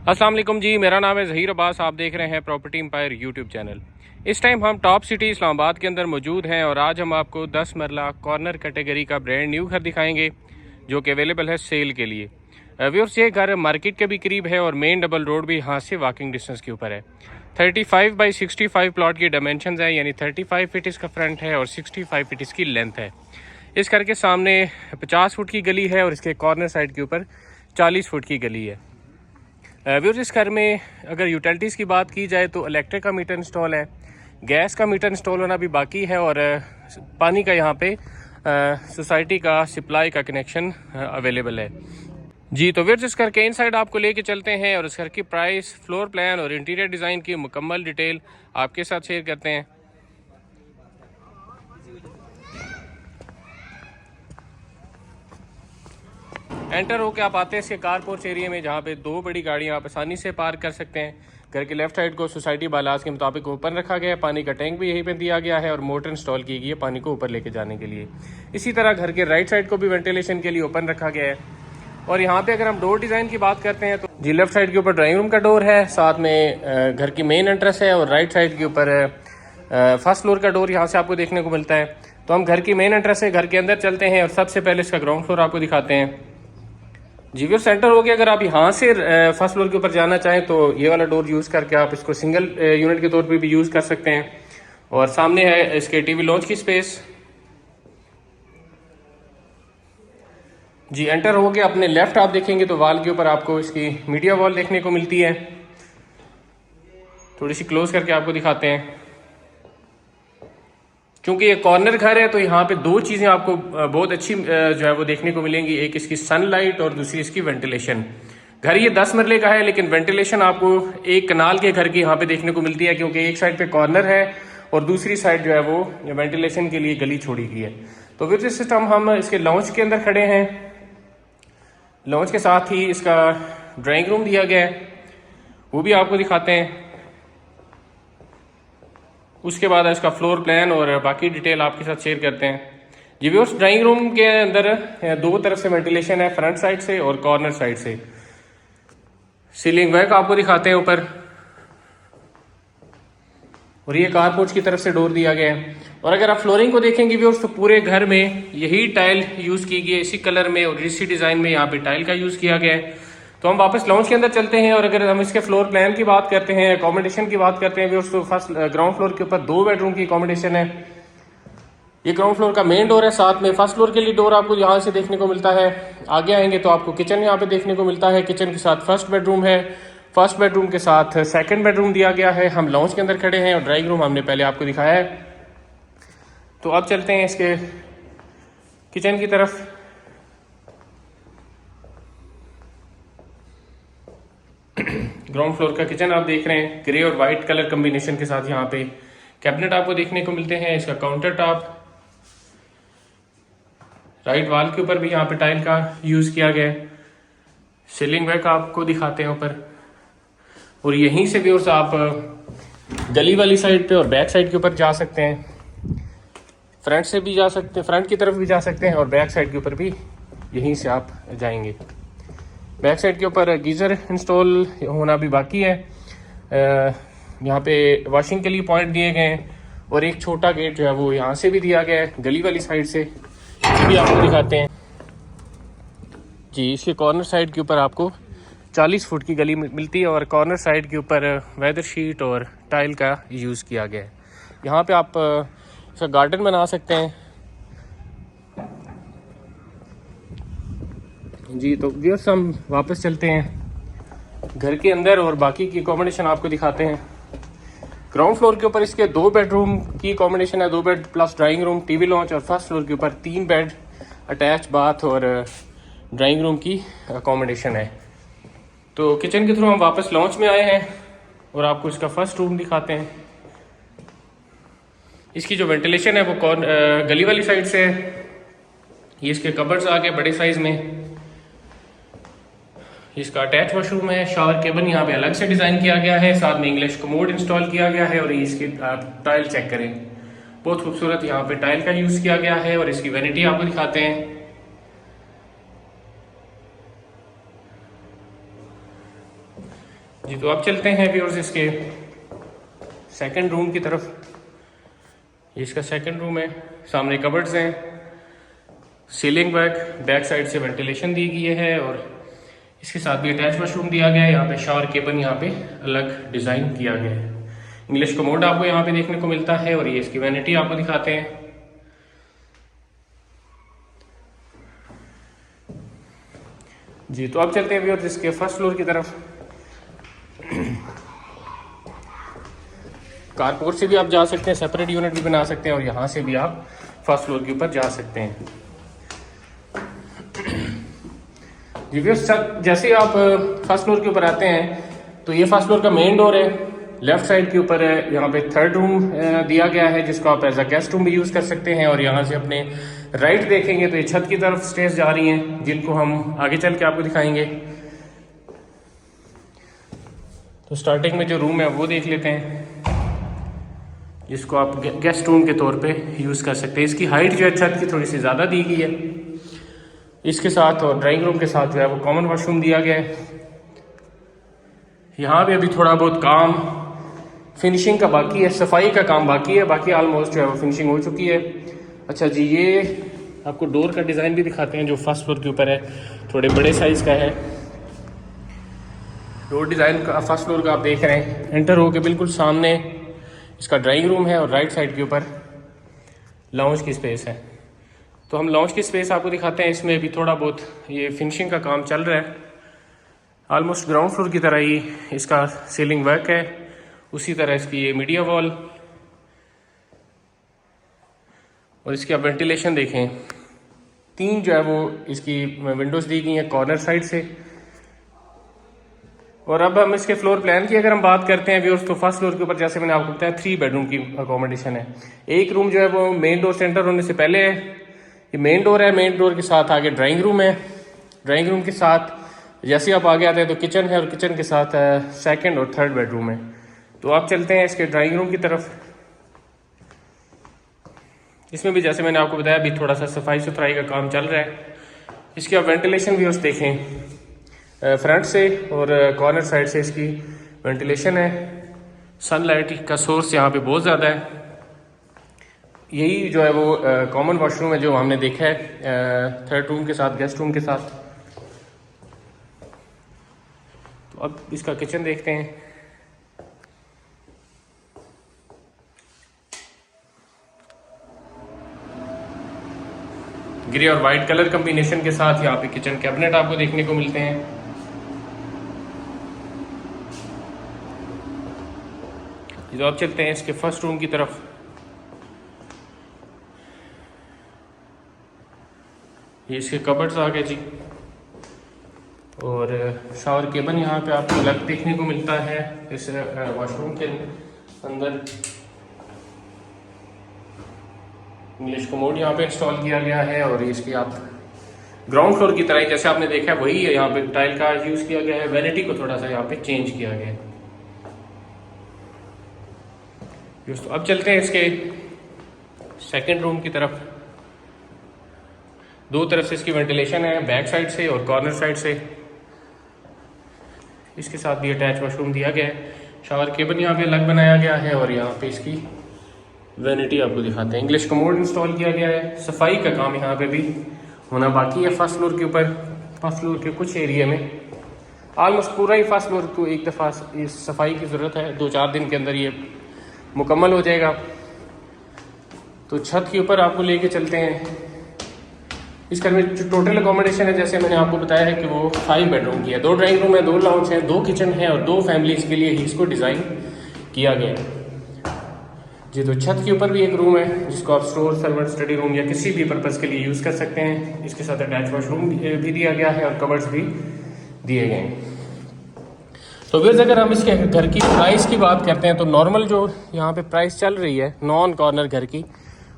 अस्सलाम वालेकुम जी, मेरा नाम है ज़हीर अब्बास। आप देख रहे हैं प्रॉपर्टी एम्पायर यूट्यूब चैनल। इस टाइम हम टॉप सिटी इस्लामाबाद के अंदर मौजूद हैं और आज हम आपको 10 मरला कॉर्नर कैटेगरी का ब्रांड न्यू घर दिखाएंगे जो कि अवेलेबल है सेल के लिए। व्यूअर्स, ये घर मार्केट के भी करीब है और मेन डबल रोड भी यहाँ से वॉकिंग डिस्टेंस के ऊपर है। 35 बाई 65 प्लॉट की डायमेंशन है, यानी 35 फीट इसका फ्रंट है और 65 फीट इसकी लेंथ है। इस घर के सामने 50 फुट की गली है और इसके कॉर्नर साइड के ऊपर 40 फुट की गली है। व्यूअर्स, इस घर में अगर यूटिलिटीज़ की बात की जाए तो इलेक्ट्रिक का मीटर इंस्टॉल है, गैस का मीटर इंस्टॉल होना भी बाकी है और पानी का यहाँ पे सोसाइटी का सप्लाई का कनेक्शन अवेलेबल है जी। तो व्यूअर्स, इस घर के इनसाइड आपको लेके चलते हैं और इस घर की प्राइस, फ्लोर प्लान और इंटीरियर डिज़ाइन की मुकम्मल डिटेल आपके साथ शेयर करते हैं। एंटर होकर आप आते हैं इसके कार पोर्च एरिया में, जहाँ पे दो बड़ी गाड़ियाँ आप आसानी से पार्क कर सकते हैं। घर के लेफ्ट साइड को सोसाइटी बालास के मुताबिक ओपन रखा गया है, पानी का टैंक भी यहीं पे दिया गया है और मोटर इंस्टॉल की गई है पानी को ऊपर लेके जाने के लिए। इसी तरह घर के राइट साइड को भी वेंटिलेशन के लिए ओपन रखा गया है। और यहाँ पे अगर हम डोर डिज़ाइन की बात करते हैं तो जी, लेफ्ट साइड के ऊपर ड्राइंग रूम का डोर है, साथ में घर की मेन एंट्रेंस है और राइट साइड के ऊपर फर्स्ट फ्लोर का डोर यहाँ से आपको देखने को मिलता है। तो हम घर की मेन एंट्रेंस से घर के अंदर चलते हैं और सबसे पहले इसका ग्राउंड फ्लोर आपको दिखाते हैं जी। व्यूअर, सेंटर हो गया। अगर आप यहाँ से फर्स्ट फ्लोर के ऊपर जाना चाहें तो ये वाला डोर यूज़ करके आप इसको सिंगल यूनिट के तौर पे भी यूज़ कर सकते हैं। और सामने है इसके टीवी लॉन्च की स्पेस जी। एंटर हो गया, अपने लेफ्ट आप देखेंगे तो वॉल के ऊपर आपको इसकी मीडिया वॉल देखने को मिलती है। थोड़ी सी क्लोज करके आपको दिखाते हैं। क्योंकि ये कॉर्नर घर है तो यहाँ पे दो चीज़ें आपको बहुत अच्छी जो है वो देखने को मिलेंगी, एक इसकी सनलाइट और दूसरी इसकी वेंटिलेशन। घर ये 10 मरले का है लेकिन वेंटिलेशन आपको एक कनाल के घर की यहाँ पे देखने को मिलती है, क्योंकि एक साइड पे कॉर्नर है और दूसरी साइड जो है वो वेंटिलेशन के लिए गली छोड़ी गई है। तो विद दिस सिस्टम हम इसके लॉन्च के अंदर खड़े हैं। लॉन्च के साथ ही इसका ड्राइंग रूम दिया गया है, वो भी आपको दिखाते हैं। उसके बाद इसका फ्लोर प्लान और बाकी डिटेल आपके साथ शेयर करते हैं जी। व्यूअर्स, ड्राइंग रूम के अंदर दो तरफ से वेंटिलेशन है, फ्रंट साइड से और कॉर्नर साइड से। सीलिंग वर्क आपको दिखाते हैं ऊपर, और ये कारपोर्च की तरफ से डोर दिया गया है। और अगर आप फ्लोरिंग को देखेंगे व्यूअर्स तो पूरे घर में यही टाइल यूज की गई है, इसी कलर में और इसी डिजाइन में यहाँ पे टाइल का यूज किया गया है। तो हम वापस लॉन्च के अंदर चलते हैं और अगर हम इसके फ्लोर प्लान की बात करते हैं, अकोमोडेशन की बात करते हैं व्यूअर्स, तो फर्स्ट ग्राउंड फ्लोर के ऊपर 2 बेडरूम की अकोमोडेशन है। ये ग्राउंड फ्लोर का मेन डोर है, साथ में फर्स्ट फ्लोर के लिए डोर आपको यहाँ से देखने को मिलता है। आगे आएंगे तो आपको किचन यहाँ पे देखने को मिलता है। किचन के साथ फर्स्ट बेडरूम है, फर्स्ट बेडरूम के साथ सेकंड बेडरूम दिया गया है। हम लॉन्च के अंदर खड़े हैं और ड्राइंग रूम हमने पहले आपको दिखाया है। तो अब चलते हैं इसके किचन की तरफ। ग्राउंड फ्लोर का किचन आप देख रहे हैं, ग्रे और वाइट कलर कॉम्बिनेशन के साथ। यहाँ पे कैबिनेट आपको देखने को मिलते हैं। इसका काउंटर टॉप, राइट वॉल के ऊपर भी यहाँ पे टाइल का यूज किया गया है। सीलिंग वर्क आपको दिखाते हैं ऊपर। और यहीं से भी और आप गली वाली साइड पे और बैक साइड के ऊपर जा सकते हैं, फ्रंट से भी जा सकते हैं, फ्रंट की तरफ भी जा सकते हैं और बैक साइड के ऊपर भी यहीं से आप जाएंगे। बैक साइड के ऊपर गीज़र इंस्टॉल होना भी बाकी है। यहाँ पे वॉशिंग के लिए पॉइंट दिए गए हैं और एक छोटा गेट जो है वो यहाँ से भी दिया गया है गली वाली साइड से, ये भी आपको दिखाते हैं जी। इसके कॉर्नर साइड के ऊपर आपको 40 फुट की गली मिलती है और कॉर्नर साइड के ऊपर वेदर शीट और टाइल का यूज़ किया गया है। यहाँ पे आप इसका गार्डन बना सकते हैं जी। तो व्यूअर्स, हम वापस चलते हैं घर के अंदर और बाकी की अकोमोडेशन आपको दिखाते हैं। ग्राउंड फ्लोर के ऊपर इसके 2 बेडरूम की अकोमोडेशन है, 2 bed plus drawing room, TV launch. और फर्स्ट फ्लोर के ऊपर 3 बेड, अटैच बाथ और ड्राइंग रूम की अकोमोडेशन है। तो किचन के थ्रू हम वापस लॉन्च में आए हैं और आपको इसका फर्स्ट रूम दिखाते हैं। इसकी जो वेंटिलेशन है वो गली वाली साइड से है। ये इसके कबर्ड्स आ गए बड़े साइज में। इसका अटैच वॉशरूम है, शावर केबल यहाँ पे अलग से डिज़ाइन किया गया है, साथ में इंग्लिश कमोड इंस्टॉल किया गया है। और इसकी आप टाइल चेक करें, बहुत खूबसूरत यहाँ पे टाइल का यूज़ किया गया है। और इसकी वैनिटी आपको दिखाते हैं। जी तो अब चलते हैं व्यूअर्स इसके सेकंड रूम की तरफ। ये इसका सेकंड रूम है, सामने कबर्ड्स हैं, सीलिंग वर्क, बैक साइड से वेंटिलेशन दी गई है और इसके साथ भी अटैच वॉशरूम दिया गया है। यहाँ पे शावर केबन यहाँ पे अलग डिज़ाइन किया गया है। इंग्लिश कमोड आपको यहाँ पे देखने को मिलता है और ये इसकी वैनिटी आपको दिखाते हैं। जी तो अब चलते हैं व्यूअर्स इसके फर्स्ट फ्लोर की तरफ। कारपोर्ट से भी आप जा सकते हैं, सेपरेट यूनिट भी बना सकते हैं और यहाँ से भी आप फर्स्ट फ्लोर के ऊपर जा सकते हैं। जी व्यूअर्स जैसे आप फर्स्ट फ्लोर के ऊपर आते हैं तो ये फर्स्ट फ्लोर का मेन डोर है। लेफ्ट साइड के ऊपर यहाँ पे थर्ड रूम दिया गया है जिसको आप एज अ गेस्ट रूम भी यूज़ कर सकते हैं। और यहाँ से अपने राइट देखेंगे तो ये छत की तरफ स्टेयर्स जा रही हैं जिनको हम आगे चल के आपको दिखाएंगे। तो स्टार्टिंग में जो रूम है वो देख लेते हैं, जिसको आप गेस्ट रूम के तौर पे यूज़ कर सकते हैं। इसकी हाइट जो है छत की थोड़ी सी ज़्यादा दी गई है। इसके साथ और ड्राइंग रूम के साथ जो है वो कॉमन वॉशरूम दिया गया है। यहाँ पे अभी थोड़ा बहुत काम फिनिशिंग का बाकी है, सफाई का काम बाकी है, बाकी ऑलमोस्ट जो है वो फिनिशिंग हो चुकी है। अच्छा जी, ये आपको डोर का डिज़ाइन भी दिखाते हैं जो फर्स्ट फ्लोर के ऊपर है, थोड़े बड़े साइज़ का है। डोर डिज़ाइन का फर्स्ट फ्लोर का आप देख रहे हैं। एंटर होके बिल्कुल सामने इसका ड्राइंग रूम है और राइट साइड के ऊपर लाउंज की स्पेस है। तो हम लाउंज की स्पेस आपको दिखाते हैं। इसमें भी थोड़ा बहुत ये फिनिशिंग का काम चल रहा है। ऑलमोस्ट ग्राउंड फ्लोर की तरह ही इसका सीलिंग वर्क है, उसी तरह इसकी ये मीडिया वॉल और इसकी आप वेंटिलेशन देखें। 3 जो है वो इसकी विंडोज़ दी गई हैं कॉर्नर साइड से। और अब हम इसके फ्लोर प्लान की अगर हम बात करते हैं व्यूअर्स, तो फर्स्ट फ्लोर के ऊपर जैसे मैंने आपको बताया 3 बेडरूम की अकोमोडेशन है। एक रूम जो है वो मेन डोर से एंटर होने से पहले है, ये मेन डोर है। मेन डोर के साथ आगे ड्राइंग रूम है। ड्राइंग रूम के साथ जैसे आप आगे आते हैं तो किचन है और किचन के साथ सेकंड और थर्ड बेडरूम है। तो आप चलते हैं इसके ड्राइंग रूम की तरफ। इसमें भी जैसे मैंने आपको बताया अभी थोड़ा सा सफाई सुथराई का काम चल रहा है। इसकी आप वेंटिलेशन भी उस देखें, फ्रंट से और कॉर्नर साइड से इसकी वेंटिलेशन है। सनलाइट का सोर्स यहाँ पे बहुत ज़्यादा है। यही जो है वो कॉमन वॉशरूम है जो हमने देखा है थर्ड रूम के साथ, गेस्ट रूम के साथ। तो अब इसका किचन देखते हैं। ग्रे और वाइट कलर कॉम्बिनेशन के साथ यहाँ पे किचन कैबिनेट आपको देखने को मिलते हैं। तो अब चलते हैं इसके फर्स्ट रूम की तरफ। ये इसके कबर्ड्स आ गए जी और शावर केबन यहाँ पे आपको अलग देखने को मिलता है इस वॉशरूम के अंदर। इंग्लिश कमोड यहाँ पे इंस्टॉल किया गया है और इसकी आप ग्राउंड फ्लोर की तरह जैसे आपने देखा है वही है। यहाँ पे टाइल का यूज़ किया गया है, वैनिटी को थोड़ा सा यहाँ पे चेंज किया गया है। दोस्तों अब चलते हैं इसके सेकंड रूम की तरफ। 2 तरफ से इसकी वेंटिलेशन है, बैक साइड से और कॉर्नर साइड से। इसके साथ भी अटैच वॉशरूम दिया गया है। शावर केबन यहाँ पे अलग बनाया गया है और यहाँ पे इसकी वैनिटी आपको दिखाते हैं। इंग्लिश कमोड इंस्टॉल किया गया है। सफाई का काम यहाँ पे भी होना बाकी है फर्स्ट फ्लोर के ऊपर। फर्स्ट फ्लोर के कुछ एरिया में ऑलमोस्ट पूरा ही फर्स्ट फ्लोर को एक दफ़ा इस सफाई की ज़रूरत है। 2-4 दिन के अंदर ये मुकम्मल हो जाएगा। तो छत के ऊपर आपको लेके चलते हैं। इस घर में जो टोटल अकोमोडेशन है जैसे मैंने आपको बताया है कि वो 5 बेडरूम की है। 2 ड्राइंग रूम है, 2 लाउंज है, 2 किचन है और 2 फैमिलीज़ के लिए ही इसको डिज़ाइन किया गया है जी। तो छत के ऊपर भी एक रूम है जिसको आप स्टोर, सर्वेंट, स्टडी रूम या किसी भी पर्पज़ के लिए यूज़ कर सकते हैं। इसके साथ अटैच वॉशरूम भी दिया गया है और कबर्ड्स भी दिए गए हैं। तो फिर अगर हम इसके घर की प्राइस की बात करते हैं तो नॉर्मल जो यहाँ पे प्राइस चल रही है नॉन कॉर्नर घर की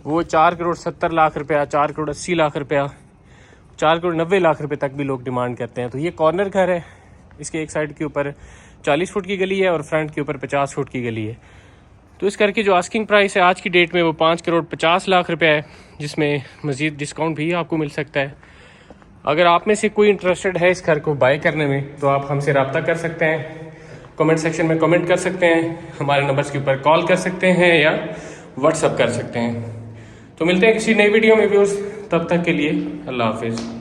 वो 4,70,00,000 रुपया, 4,80,00,000 रुपया, 4,90,00,000 रुपये तक भी लोग डिमांड करते हैं। तो ये कॉर्नर घर है। इसके एक साइड के ऊपर 40 फुट की गली है और फ्रंट के ऊपर 50 फुट की गली है। तो इस घर की जो आस्किंग प्राइस है आज की डेट में वो 5,50,00,000 रुपये है, जिसमें मज़ीद डिस्काउंट भी आपको मिल सकता है। अगर आप में से कोई इंटरेस्टेड है इस घर को बाय करने में तो आप हमसे रब्ता कर सकते हैं। कमेंट सेक्शन में कमेंट कर सकते हैं, हमारे नंबर्स के ऊपर कॉल कर सकते हैं या व्हाट्सअप कर सकते हैं। तो मिलते हैं किसी नई वीडियो में व्यूअर्स, तब तक के लिए अल्लाह हाफिज़।